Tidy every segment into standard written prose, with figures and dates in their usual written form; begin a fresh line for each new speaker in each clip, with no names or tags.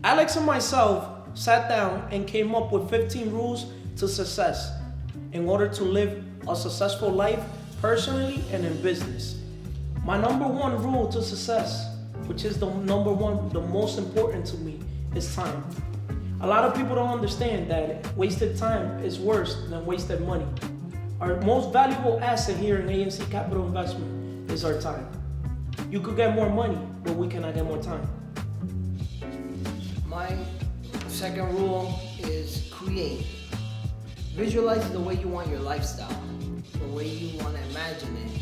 Alex and myself sat down and came up with 15 rules to success in order to live a successful life personally and in business. My number one rule to success, which is the number one, the most important to me, is time. A lot of people don't understand that wasted time is worse than wasted money. Our most valuable asset here in A&C Capital Investment is our time. You could get more money, but we cannot get more time.
My second rule is create. Visualize the way you want your lifestyle, the way you want to imagine it.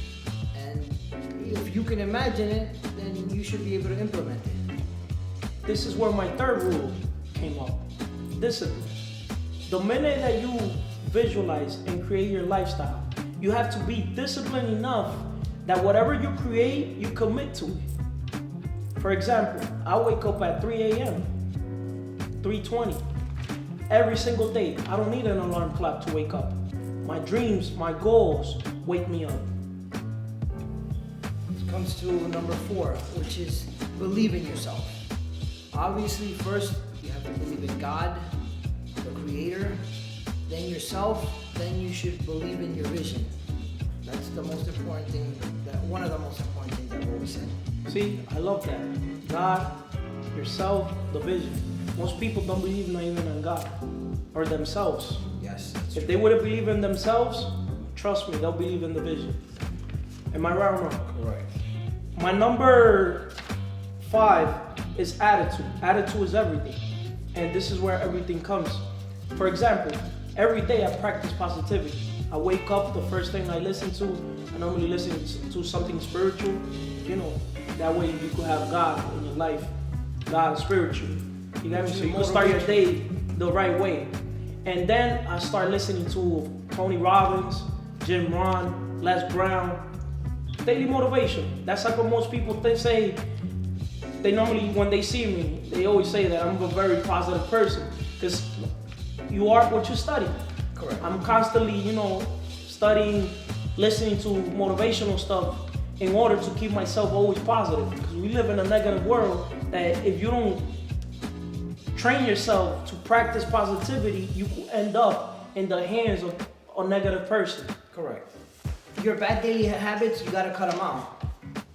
And if you can imagine it, then you should be able to implement it.
This is where my third rule came up. Discipline. The minute that you visualize and create your lifestyle, you have to be disciplined enough that whatever you create, you commit to it. For example, I wake up at 3 a.m., 3:20, every single day. I don't need an alarm clock to wake up. My dreams, my goals wake me up.
It comes to number 4, which is believe in yourself. Obviously, first you have to believe in God, the Creator, then yourself, then you should believe in your vision. That's the most important thing, one of the most important things I've always said.
See, I love that. God, yourself, the vision. Most people don't believe not even in God or themselves.
Yes.
If they wouldn't believe in themselves, trust me, they'll believe in the vision. Am I right or wrong?
Correct.
My number 5 is attitude. Attitude is everything. And this is where everything comes. For example, every day I practice positivity. I wake up, the first thing I listen to, I normally listen to something spiritual. That way you could have God in your life. God is spiritual. You got me? So you can start your day the right way. And then I start listening to Tony Robbins, Jim Rohn, Les Brown. Daily motivation. That's like what most people say. They normally, when they see me, they always say that I'm a very positive person. Because you are what you study.
Correct.
I'm constantly, studying, listening to motivational stuff in order to keep myself always positive. Because we live in a negative world that if you don't train yourself to practice positivity, you will end up in the hands of a negative person.
Correct. Your bad daily habits, you gotta cut them out.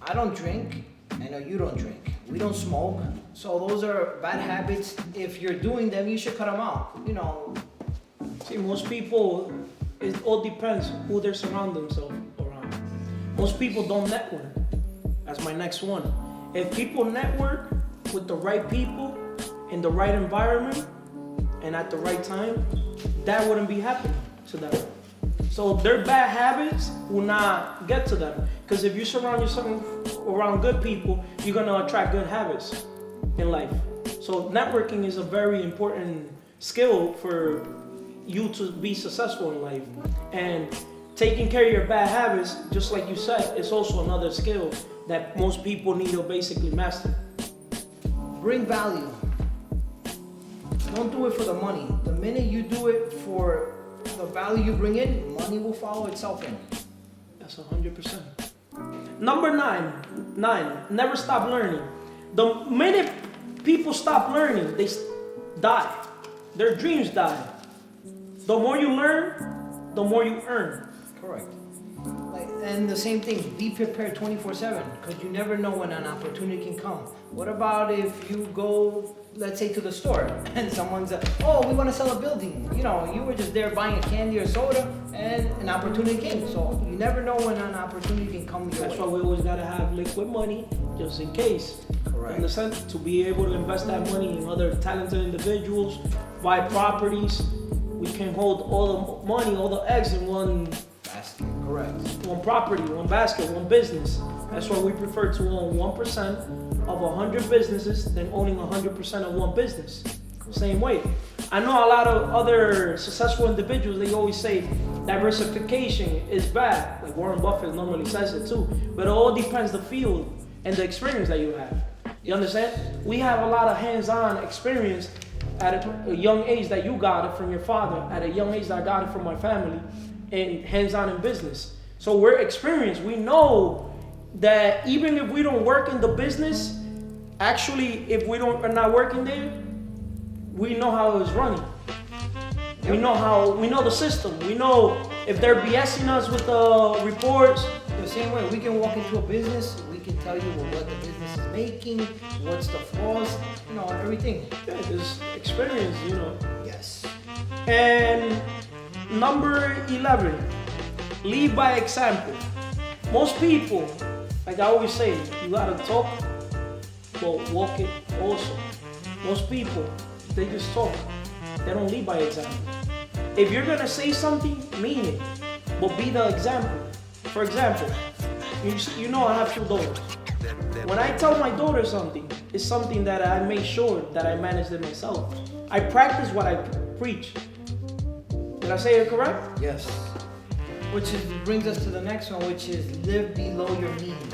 I don't drink. I know you don't drink. We don't smoke. So those are bad habits. If you're doing them, you should cut them out.
See, most people, it all depends who they surround themselves around. Most people don't network. That's my next one. If people network with the right people in the right environment and at the right time, that wouldn't be happening to them. So their bad habits will not get to them. Because if you surround yourself around good people, you're going to attract good habits in life. So networking is a very important skill for you to be successful in life. And taking care of your bad habits, just like you said, is also another skill that most people need to basically master.
Bring value. Don't do it for the money. The minute you do it for the value you bring in, money will follow itself in.
That's 100%. Number 9, never stop learning. The minute people stop learning, they die. Their dreams die. The more you learn, the more you earn.
Correct. And the same thing, be prepared 24/7, because you never know when an opportunity can come. What about if you go, let's say, to the store and someone's, we want to sell a building. You were just there buying a candy or soda and an opportunity came. So you never know when an opportunity can come your way.
That's why we always got to have liquid money just in case.
Correct.
In the sense to be able to invest that money in other talented individuals, buy properties. We can hold all the money, all the eggs in one
basket. Correct.
One property, one basket, one business. That's why we prefer to own 1% of 100 businesses than owning 100% of one business. Same way. I know a lot of other successful individuals, they always say diversification is bad. Like Warren Buffett normally says it too. But it all depends the field and the experience that you have. You understand? We have a lot of hands-on experience at a young age that you got it from your father, at a young age that I got it from my family, and hands-on in business. So we're experienced. We know that even if we don't work in the business, actually, if we are not working there, we know how it's running. We know the system. We know if they're BSing us with the reports.
The same way, we can walk into a business, we can tell you what the business is making, what's the flaws, everything.
Yeah, there's experience,
Yes.
And number 11, lead by example. Most people, like I always say, you gotta talk, but walk it also. Most people, they just talk. They don't lead by example. If you're gonna say something, mean it, but be the example. For example, you know I have 2 daughters. When I tell my daughter something, it's something that I make sure that I manage it myself. I practice what I preach. Did I say it correct?
Yes. Which brings us to the next one, which is live below your means.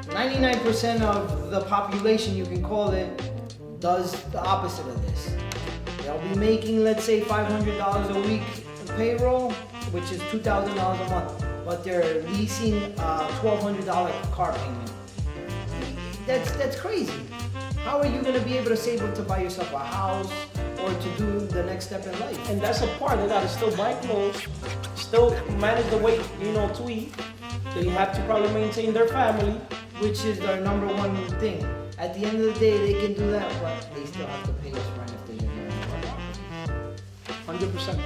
99% of the population, you can call it, does the opposite of this. They'll be making, let's say, $500 a week in payroll, which is $2,000 a month, but they're leasing a $1,200 car payment. That's crazy. How are you going to be able to save up to buy yourself a house or to do the next step in life?
And that's a part. They gotta still buy clothes, still manage the weight, to eat. They have to probably maintain their family.
Which is their number one thing. At the end of the day, they can do that, but they still have to pay us rent if they live in
100%.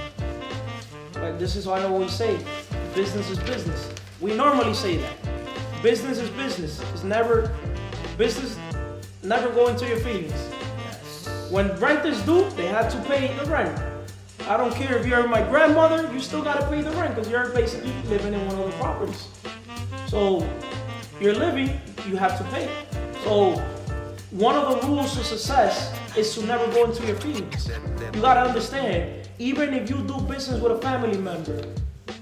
But this is why I always say, business is business. We normally say that. Business is business. Business never go into your feelings.
Yes.
When rent is due, they have to pay the rent. I don't care if you're my grandmother, you still gotta pay the rent because you're basically living in one of the properties. So you're living, you have to pay. So one of the rules to success is to never go into your feelings. You gotta understand, even if you do business with a family member,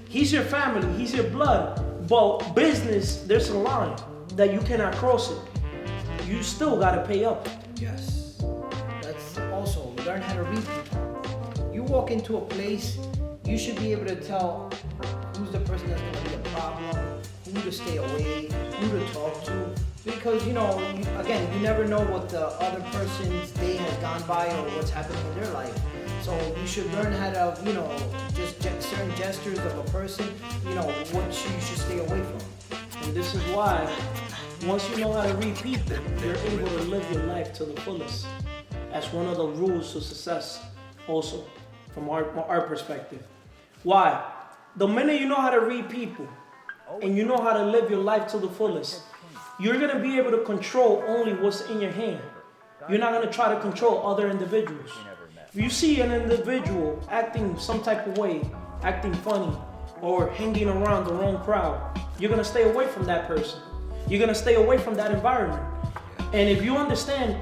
he's your family, he's your blood, but business, there's a line that you cannot cross it. You still gotta pay up.
Yes. That's also, learn how to read people. You walk into a place, you should be able to tell who's the person that's gonna be a problem, who to stay away, who to talk to. Because, again, you never know what the other person's day has gone by or what's happening in their life. So you should learn how to, just certain gestures of a person, what you should stay away from.
And this is why, once you know how to read people, you're able to live your life to the fullest. That's one of the rules to success also, from our perspective. Why? The minute you know how to read people, and you know how to live your life to the fullest, you're going to be able to control only what's in your hand. You're not going to try to control other individuals. If you see an individual acting some type of way, acting funny, or hanging around the wrong crowd, you're going to stay away from that person. You're going to stay away from that environment. And if you understand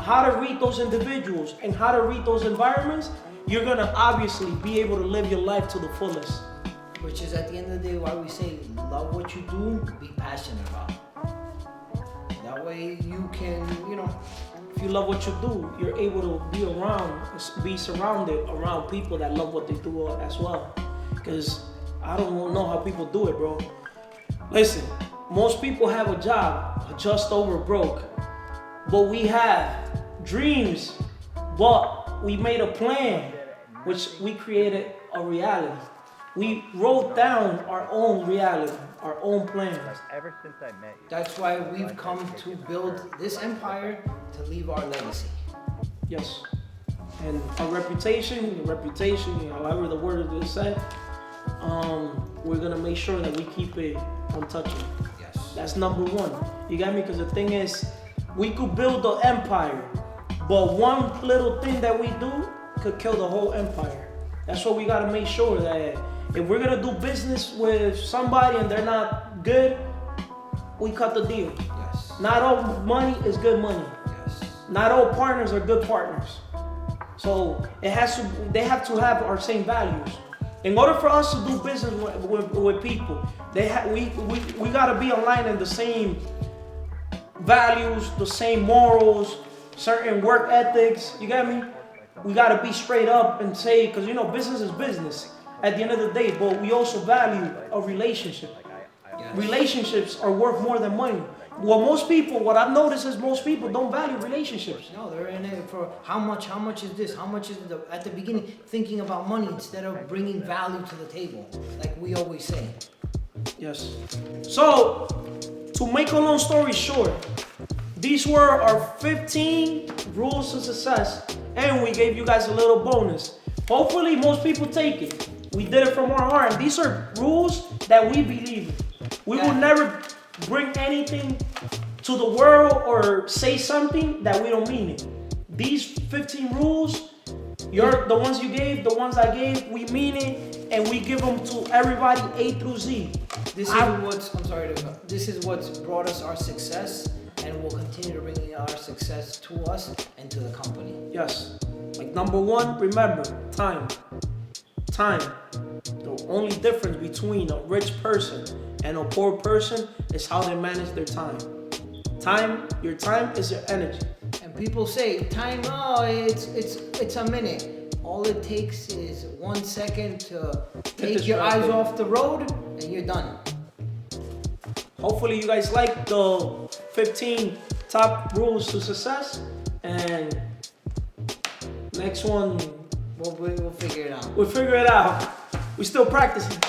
how to read those individuals and how to read those environments, you're going to obviously be able to live your life to the fullest.
Which is, at the end of the day, why we say love what you do, be passionate about it. That way you can,
if you love what you do, you're able to be surrounded around people that love what they do as well. Because I don't know how people do it, bro. Listen, most people have a job, just over broke. But we have dreams, but we made a plan, which we created a reality. We wrote down our own reality, our own plan.
Ever since I met you.
That's why we've come to build this empire to leave our legacy.
Yes. And our reputation, however the word is said, we're gonna make sure that we keep it untouchable.
Yes.
That's number one. You got me? Because the thing is, we could build the empire, but one little thing that we do could kill the whole empire. That's why we gotta make sure that if we're gonna do business with somebody and they're not good, we cut the deal.
Yes.
Not all money is good money.
Yes.
Not all partners are good partners. So they have to have our same values. In order for us to do business with people, we gotta be aligned in the same values, the same morals, certain work ethics. You got me? We gotta be straight up and say, because business is business at the end of the day, but we also value a relationship.
Yes.
Relationships are worth more than money. what I've noticed is most people don't value relationships.
No, they're in it for how much is this, how much is at the beginning, thinking about money instead of bringing value to the table, like we always say.
Yes. So, to make a long story short, these were our 15 rules to success, and we gave you guys a little bonus. Hopefully, most people take it. We did it from our heart. And these are rules that we believe in. We will never bring anything to the world or say something that we don't mean it. These 15 rules, the ones you gave, the ones I gave, we mean it, and we give them to everybody A through Z.
This is what's brought us our success, and will continue to bring our success to us and to the company.
Yes. Like number one, remember, time. Time. The only difference between a rich person and a poor person is how they manage their time. Your time is your energy.
And people say time, it's a minute. All it takes is 1 second to take your eyes off the road and you're done.
Hopefully you guys like the 15 top rules to success, and next one
We'll figure it out.
we'll figure it out. We're still practicing.